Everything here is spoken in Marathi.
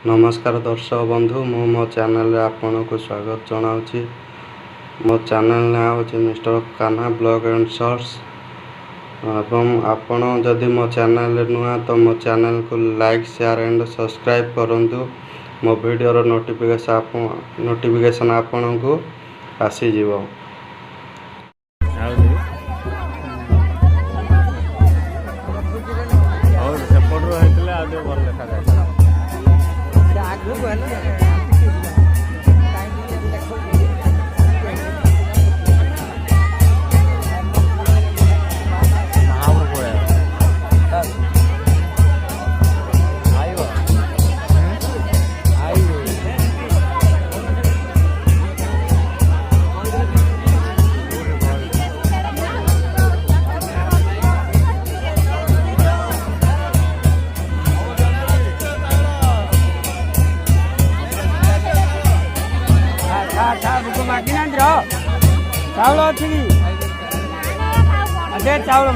नमस्कार दर्शक बंधु मु मो चैनल आपन को स्वागत जनाऊँगी। मो चैनल ना हूँ mister Kanha blog end shorts एवं आपण जदि मो चैनल नुआ तो मो चैनल को लाइक शेयर एंड सब्सक्राइब करंतु। मो वीडियो नोटिफिकेशन आपण को आसी जीवो। और सेपट रही आगे भल देखा जाए चावल अच्छी चावल